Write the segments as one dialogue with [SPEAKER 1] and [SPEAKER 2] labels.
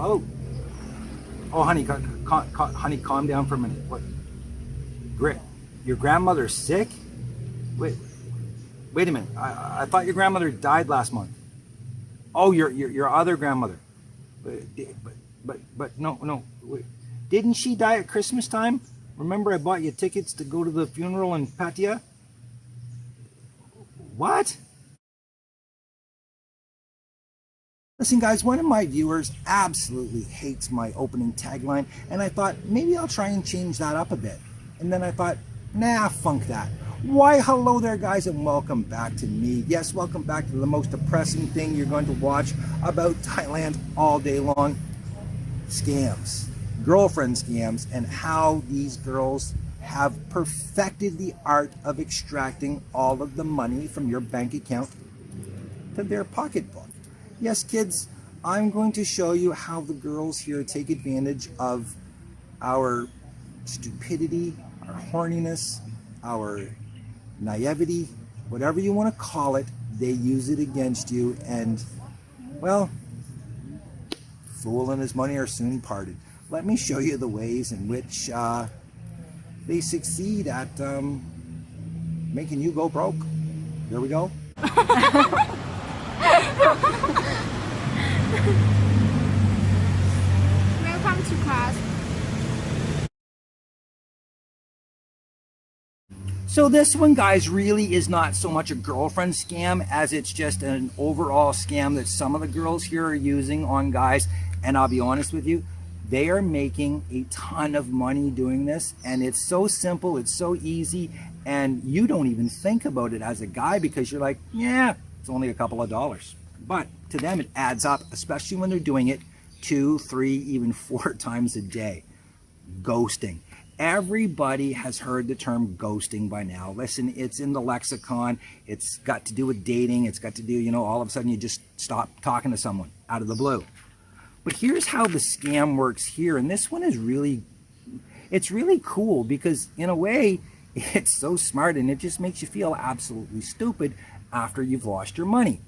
[SPEAKER 1] Oh, oh, honey, honey, calm down for a minute. What? Grit, your grandmother's sick? Wait, wait a minute. I thought your grandmother died last month. Oh, your other grandmother. But no, no. Wait. Didn't she die at Christmas time? Remember, I bought you tickets to go to the funeral in Patia? What? Listen, guys, one of my viewers absolutely hates my opening tagline, and I thought maybe I'll try and change that up a bit. And then I thought, nah, funk that. Why, hello there, guys, and welcome back to me. Yes, welcome back to the most depressing thing you're going to watch about Thailand all day long. Scams. Girlfriend scams, and how these girls have perfected the art of extracting all of the money from your bank account to their pocketbook. Yes, kids, I'm going to show you how the girls here take advantage of our stupidity, our horniness, our naivety, whatever you want to call it. They use it against you, and, well, fool and his money are soon parted. Let me show you the ways in which they succeed at making you go broke. Here we go.
[SPEAKER 2] Welcome to class.
[SPEAKER 1] So this one, guys, really is not so much a girlfriend scam as it's just an overall scam that some of the girls here are using on guys. And I'll be honest with you, they are making a ton of money doing this, and it's so simple, it's so easy, and you don't even think about it as a guy because you're like, yeah, it's only a couple of dollars. But to them, it adds up, especially when they're doing it 2, 3, even 4 times a day. Ghosting. Everybody has heard the term ghosting by now. Listen, it's in the lexicon. It's got to do with dating. It's got to do, you know, all of a sudden you just stop talking to someone out of the blue. But here's how the scam works here. And this one is really, it's really cool because in a way, it's so smart and it just makes you feel absolutely stupid after you've lost your money.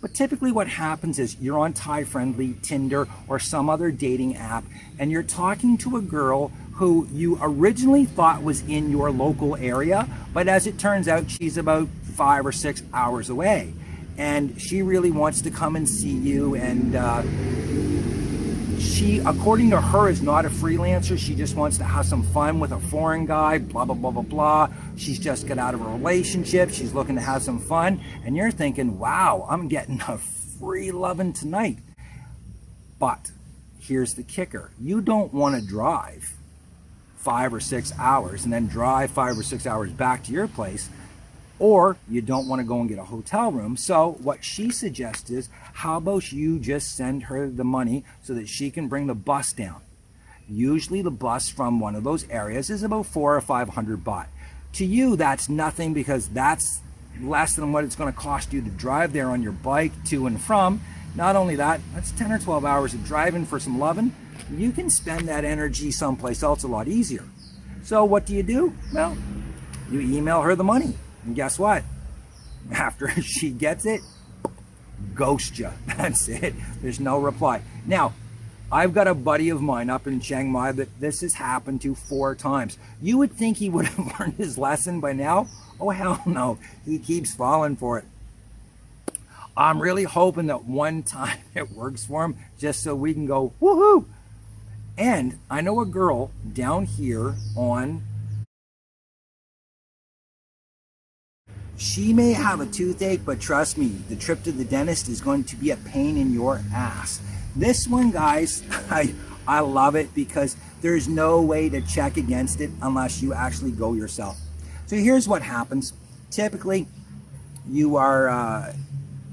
[SPEAKER 1] But typically what happens is you're on Thai Friendly, Tinder, or some other dating app, and you're talking to a girl who you originally thought was in your local area, but as it turns out, she's about 5 or 6 hours away. And she really wants to come and see you, and she, according to her, is not a freelancer. She just wants to have some fun with a foreign guy, blah, blah, blah, blah, blah. She's just got out of a relationship. She's looking to have some fun. And you're thinking, wow, I'm getting a free loving tonight. But here's the kicker. You don't want to drive 5 or 6 hours and then drive 5 or 6 hours back to your place, or you don't want to go and get a hotel room. So what she suggests is, how about you just send her the money so that she can bring the bus down? Usually the bus from one of those areas is about 400 or 500 baht. To you, that's nothing because that's less than what it's going to cost you to drive there on your bike to and from. Not only that, that's 10 or 12 hours of driving for some loving. You can spend that energy someplace else a lot easier. So what do? Well, you email her the money. And guess what? After she gets it, ghost you. That's it. There's no reply. Now, I've got a buddy of mine up in Chiang Mai that this has happened to 4 times. You would think he would have learned his lesson by now. Oh, hell no. He keeps falling for it. I'm really hoping that one time it works for him just so we can go, woohoo! And I know a girl down here on, she may have a toothache, but trust me, the trip to the dentist is going to be a pain in your ass. This one, guys, I love it because there's no way to check against it unless you actually go yourself. So here's what happens. Typically, you are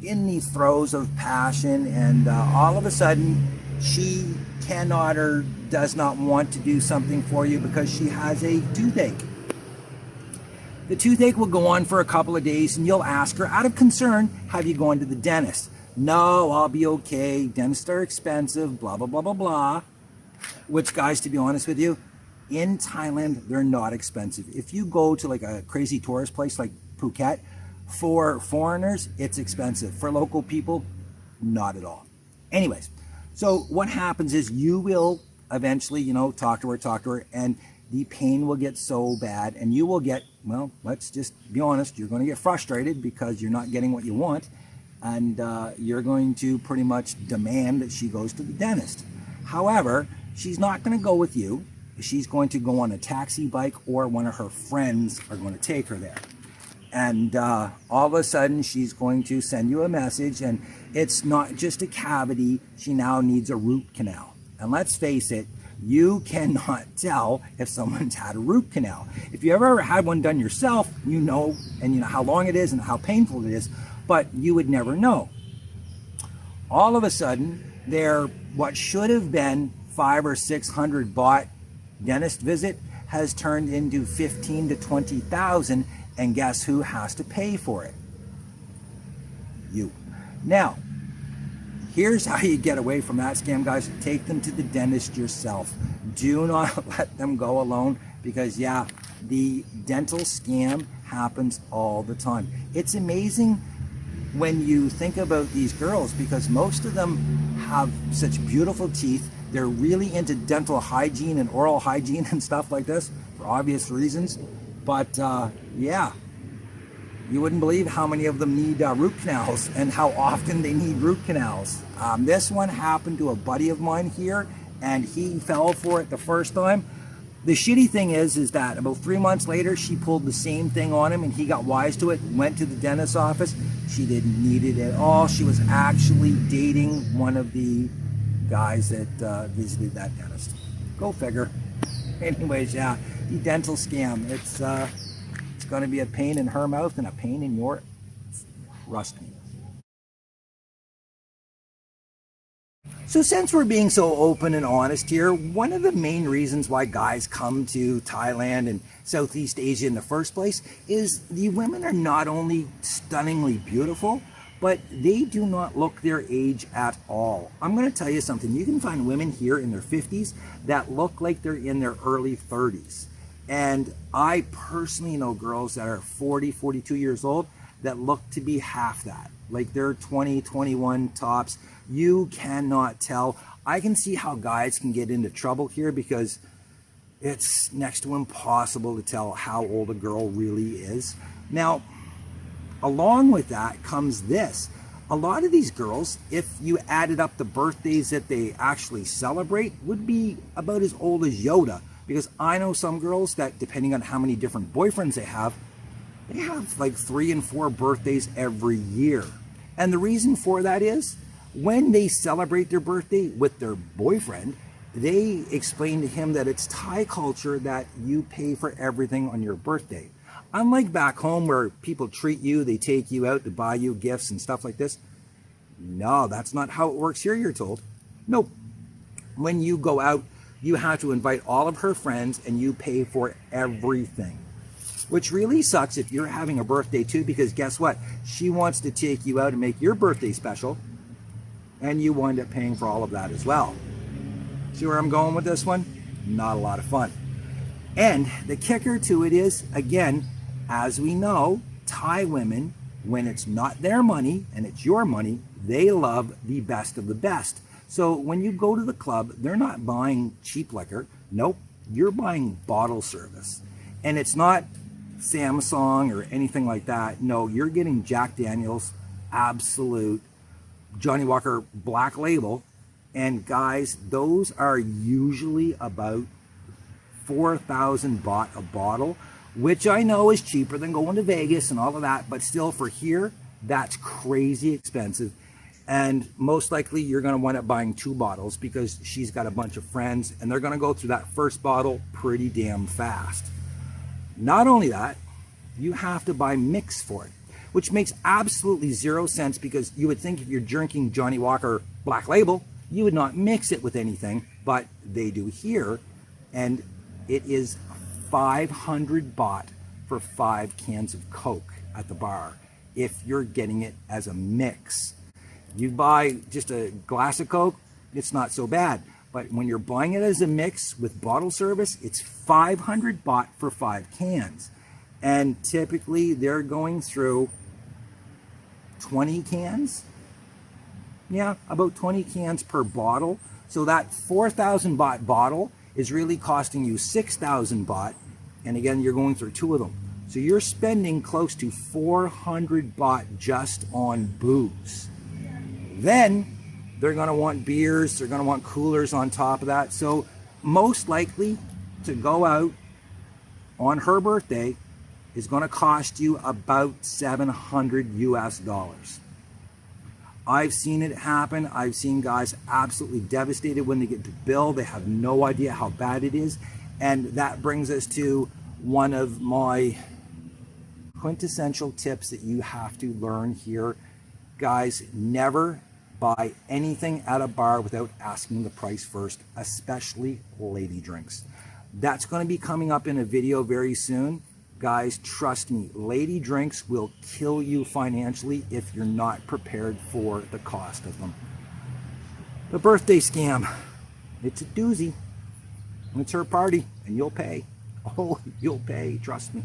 [SPEAKER 1] in the throes of passion, and all of a sudden, she cannot or does not want to do something for you because she has a toothache. The toothache will go on for a couple of days, and you'll ask her, out of concern, have you gone to the dentist? No, I'll be okay. Dentists are expensive, blah, blah, blah, blah, blah. Which, guys, to be honest with you, in Thailand, they're not expensive. If you go to like a crazy tourist place like Phuket, for foreigners, it's expensive. For local people, not at all. Anyways, So what happens is you will eventually, talk to her, and the pain will get so bad, and you will get, well, let's just be honest, you're going to get frustrated because you're not getting what you want, and you're going to pretty much demand that she goes to the dentist. However, she's not going to go with you. She's going to go on a taxi bike, or one of her friends are going to take her there. And all of a sudden, she's going to send you a message, and it's not just a cavity. She now needs a root canal. And let's face it, you cannot tell if someone's had a root canal. If you ever had one done yourself, you know how long it is and how painful it is, but you would never know. All of a sudden, what should have been 500 or 600 baht dentist visit has turned into 15 to 20,000, and guess who has to pay for it? You. Now, here's how you get away from that scam, guys. Take them to the dentist yourself. Do not let them go alone, because yeah, the dental scam happens all the time. It's amazing when you think about these girls, because most of them have such beautiful teeth. They're really into dental hygiene and oral hygiene and stuff like this for obvious reasons. But yeah, you wouldn't believe how many of them need root canals and how often they need root canals. This one happened to a buddy of mine here, and he fell for it the first time. The shitty thing is that about 3 months later, she pulled the same thing on him, and he got wise to it, went to the dentist's office. She didn't need it at all. She was actually dating one of the guys that visited that dentist. Go figure. Anyways, yeah, the dental scam. It's going to be a pain in her mouth and a pain in your, trust me. So since we're being so open and honest here, one of the main reasons why guys come to Thailand and Southeast Asia in the first place is the women are not only stunningly beautiful, but they do not look their age at all. I'm going to tell you something. You can find women here in their 50s that look like they're in their early 30s. And I personally know girls that are 40, 42 years old that look to be half that. Like they're 20, 21 tops. You cannot tell. I can see how guys can get into trouble here, because it's next to impossible to tell how old a girl really is. Now, along with that comes this. A lot of these girls, if you added up the birthdays that they actually celebrate, would be about as old as Yoda. Because I know some girls that, depending on how many different boyfriends they have like 3 and 4 birthdays every year. And the reason for that is, when they celebrate their birthday with their boyfriend, they explain to him that it's Thai culture that you pay for everything on your birthday. Unlike back home where people treat you, they take you out to buy you gifts and stuff like this. No, that's not how it works here, you're told. Nope. When you go out, you have to invite all of her friends and you pay for everything. Which really sucks if you're having a birthday too, because guess what? She wants to take you out and make your birthday special, and you wind up paying for all of that as well. See where I'm going with this one? Not a lot of fun. And the kicker to it is, again, as we know, Thai women, when it's not their money and it's your money, they love the best of the best. So when you go to the club, they're not buying cheap liquor. Nope, you're buying bottle service. And it's not Samsung or anything like that. No, you're getting Jack Daniel's Absolute, Johnny Walker Black Label. And guys, those are usually about 4,000 baht a bottle, which I know is cheaper than going to Vegas and all of that, but still for here, that's crazy expensive. And most likely you're going to wind up buying 2 bottles because she's got a bunch of friends and they're going to go through that first bottle pretty damn fast. Not only that, you have to buy mix for it, which makes absolutely 0 sense, because you would think if you're drinking Johnny Walker Black Label, you would not mix it with anything, but they do here. And it is 500 baht for 5 cans of Coke at the bar if you're getting it as a mix. You buy just a glass of Coke, it's not so bad. But when you're buying it as a mix with bottle service, it's 500 baht for 5 cans. And typically they're going through 20 cans. Yeah, about 20 cans per bottle. So that 4,000 baht bottle is really costing you 6,000 baht. And again, you're going through 2 of them. So you're spending close to 400 baht just on booze. Then they're going to want beers, they're going to want coolers on top of that. So most likely to go out on her birthday is going to cost you about 700 US dollars. I've seen it happen. I've seen guys absolutely devastated when they get the bill. They have no idea how bad it is. And that brings us to one of my quintessential tips that you have to learn here. Guys, never buy anything at a bar without asking the price first, especially lady drinks. That's going to be coming up in a video very soon. Guys, trust me, lady drinks will kill you financially if you're not prepared for the cost of them. The birthday scam, it's a doozy. It's her party, and you'll pay. Oh, you'll pay, trust me.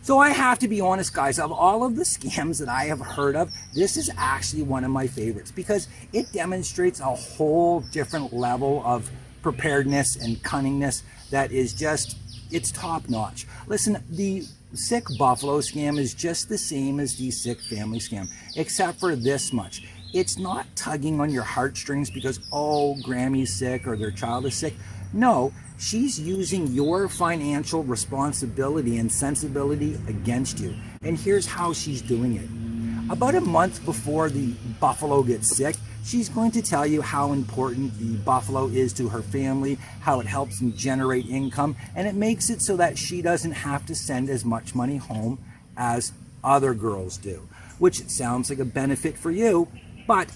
[SPEAKER 1] So I have to be honest, guys, of all of the scams that I have heard of, this is actually one of my favorites because it demonstrates a whole different level of preparedness and cunningness that is just, it's top notch. Listen, the sick buffalo scam is just the same as the sick family scam, except for this much. It's not tugging on your heartstrings because, oh, Grammy's sick or their child is sick. No, she's using your financial responsibility and sensibility against you. And here's how she's doing it. About a month before the buffalo gets sick, she's going to tell you how important the buffalo is to her family, how it helps them generate income, and it makes it so that she doesn't have to send as much money home as other girls do, which sounds like a benefit for you, but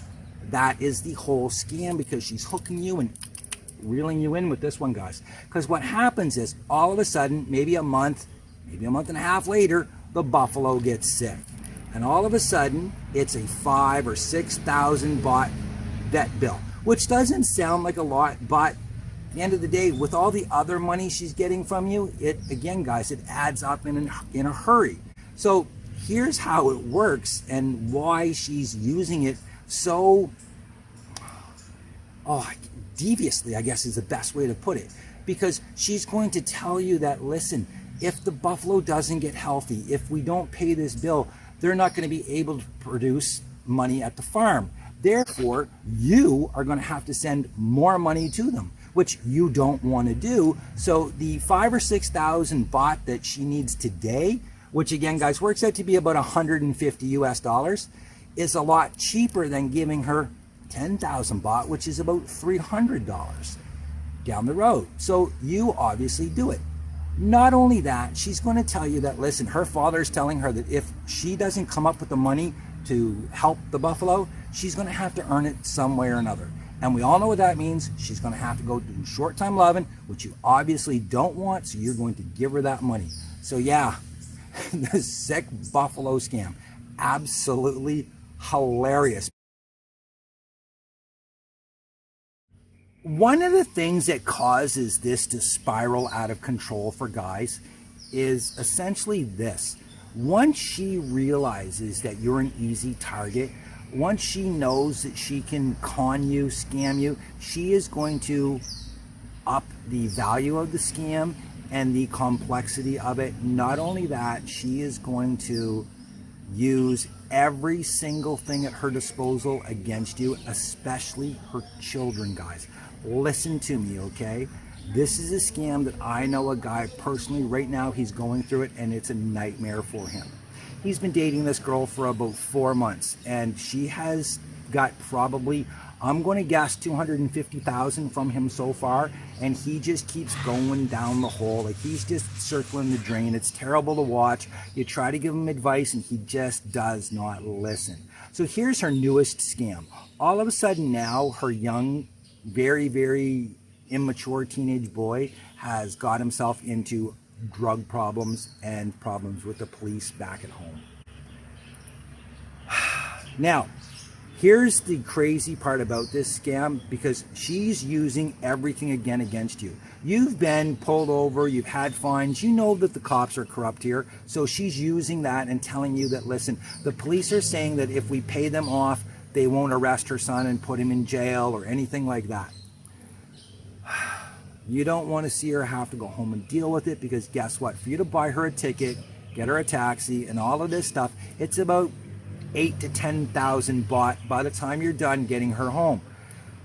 [SPEAKER 1] that is the whole scam because she's hooking you and reeling you in with this one, guys. Because what happens is all of a sudden, maybe a month and a half later, the buffalo gets sick. And all of a sudden, it's a 5,000 or 6,000 baht vet bill, which doesn't sound like a lot, but at the end of the day, with all the other money she's getting from you, it, again, guys, it adds up in a hurry. So here's how it works and why she's using it so, deviously, I guess is the best way to put it. Because she's going to tell you that, listen, if the buffalo doesn't get healthy, if we don't pay this bill, they're not going to be able to produce money at the farm. Therefore, you are going to have to send more money to them, which you don't want to do. So the 5,000 or 6,000 baht that she needs today, which again, guys, works out to be about 150 US dollars, is a lot cheaper than giving her 10,000 baht, which is about $300 down the road. So you obviously do it. Not only that, she's going to tell you that, listen, her father's telling her that if she doesn't come up with the money to help the buffalo, she's going to have to earn it some way or another. And we all know what that means. She's going to have to go do short-time loving, which you obviously don't want, so you're going to give her that money. So yeah, the sick buffalo scam, absolutely hilarious. One of the things that causes this to spiral out of control for guys is essentially this. Once she realizes that you're an easy target, once she knows that she can con you, scam you, she is going to up the value of the scam and the complexity of it. Not only that, she is going to use every single thing at her disposal against you, especially her children, guys. Listen to me, okay? This is a scam that I know a guy personally right now. He's going through it and it's a nightmare for him. He's been dating this girl for about 4 months and she has got probably, I'm going to guess, 250,000 from him so far, and he just keeps going down the hole. Like, he's just circling the drain. It's terrible to watch. You try to give him advice and he just does not listen. So here's her newest scam. All of a sudden now, her young, very, very immature teenage boy has got himself into drug problems and problems with the police back at home. Now, here's the crazy part about this scam, because she's using everything again against you. You've been pulled over, you've had fines, you know that the cops are corrupt here, so she's using that and telling you that, listen, the police are saying that if we pay them off, they won't arrest her son and put him in jail or anything like that. You don't want to see her have to go home and deal with it, because guess what? For you to buy her a ticket, get her a taxi, and all of this stuff, it's about 8,000 to 10,000 baht by the time you're done getting her home.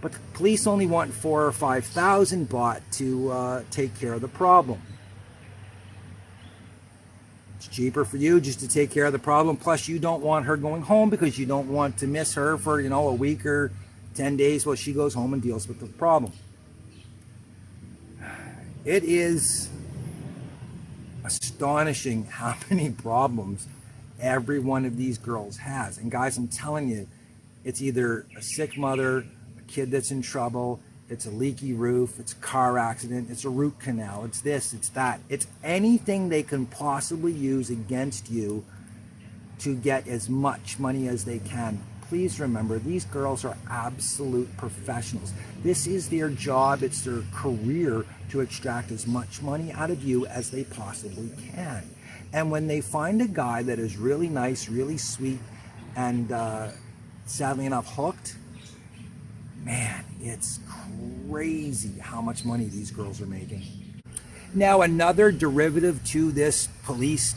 [SPEAKER 1] But the police only want 4,000 or 5,000 baht to take care of the problem. It's cheaper for you just to take care of the problem. Plus, you don't want her going home because you don't want to miss her for, a week or 10 days while she goes home and deals with the problem. It is astonishing how many problems every one of these girls has. And guys, I'm telling you, it's either a sick mother, a kid that's in trouble, it's a leaky roof, it's a car accident, it's a root canal, it's this, it's that. It's anything they can possibly use against you to get as much money as they can. Please remember, these girls are absolute professionals. This is their job, it's their career to extract as much money out of you as they possibly can. And when they find a guy that is really nice, really sweet, and sadly enough hooked, man, it's crazy how much money these girls are making. Now, another derivative to this police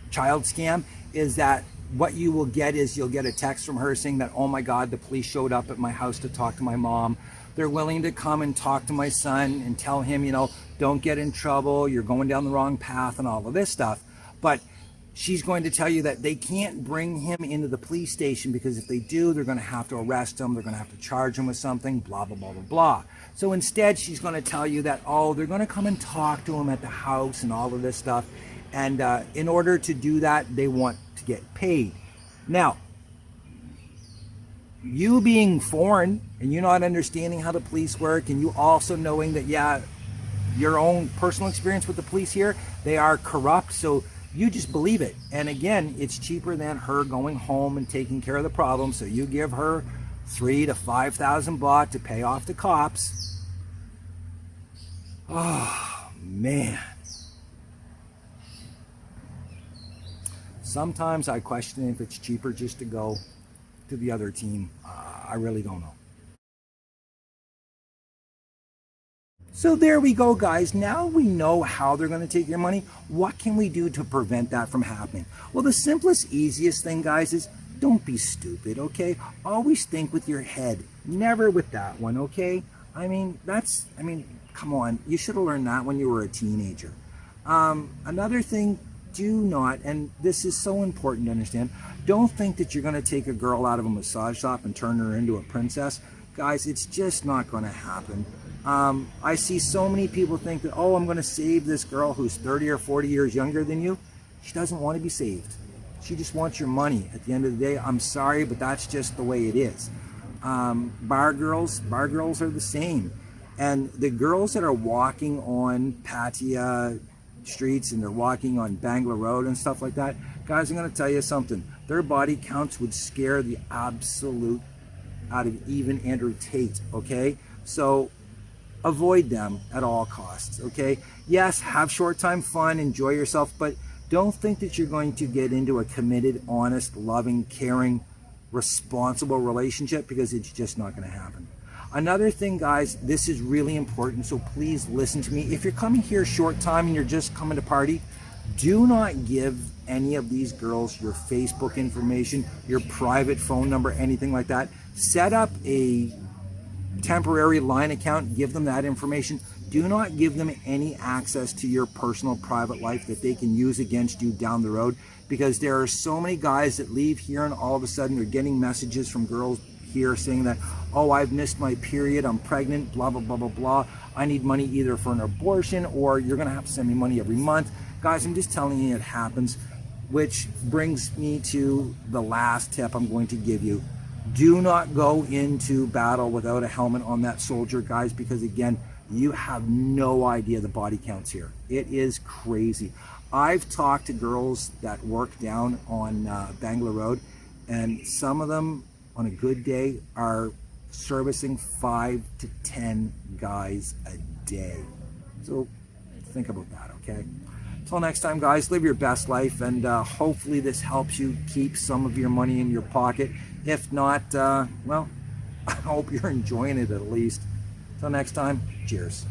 [SPEAKER 1] child scam is that what you will get is you'll get a text from her saying that, oh my God, the police showed up at my house to talk to my mom. They're willing to come and talk to my son and tell him, don't get in trouble, you're going down the wrong path and all of this stuff. But she's going to tell you that they can't bring him into the police station because if they do, they're going to have to arrest him, they're going to have to charge him with something, blah, blah, blah, blah, blah. So instead, she's going to tell you that, oh, they're going to come and talk to him at the house and all of this stuff. And in order to do that, they want to get paid. Now, you being foreign and you not understanding how the police work, and you also knowing that, yeah, your own personal experience with the police here, they are corrupt, so you just believe it. And again, it's cheaper than her going home and taking care of the problem, so you give her 3,000 to 5,000 baht to pay off the cops. Oh, man. Sometimes I question if it's cheaper just to go to the other team. I really don't know. So there we go, guys. Now we know how they're going to take your money. What can we do to prevent that from happening? Well, the simplest, easiest thing, guys, is don't be stupid, okay? Always think with your head, never with that one, okay? Come on. You should have learned that when you were a teenager. Another thing, do not, and this is so important to understand, don't think that you're going to take a girl out of a massage shop and turn her into a princess. Guys, it's just not going to happen. I see so many people think that, oh, I'm going to save this girl who's 30 or 40 years younger than you. She doesn't want to be saved. She just wants your money. At the end of the day, I'm sorry, but that's just the way it is. Bar girls are the same. And the girls that are walking on Pattaya streets and they're walking on Bangla Road and stuff like that, guys, I'm going to tell you something. Their body counts would scare the absolute out of even Andrew Tate, okay? So avoid them at all costs, okay? Yes, have short time fun, enjoy yourself, but don't think that you're going to get into a committed, honest, loving, caring, responsible relationship, because it's just not going to happen. Another thing, guys, this is really important, so please listen to me. If you're coming here short time and you're just coming to party, do not give any of these girls your Facebook information, your private phone number, anything like that. Set up a temporary line account, give them that information. Do not give them any access to your personal private life that they can use against you down the road, because there are so many guys that leave here and all of a sudden they're getting messages from girls here saying that, oh, I've missed my period, I'm pregnant, blah, blah, blah, blah, blah. I need money either for an abortion or you're going to have to send me money every month. Guys, I'm just telling you it happens, which brings me to the last tip I'm going to give you. Do not go into battle without a helmet on that soldier, guys, because again, you have no idea the body counts here. It is crazy. I've talked to girls that work down on Bangla Road, and some of them on a good day are servicing 5 to 10 guys a day. So think about that, okay? Until next time, guys, live your best life, and hopefully this helps you keep some of your money in your pocket. If not, well, I hope you're enjoying it at least. Until next time, cheers.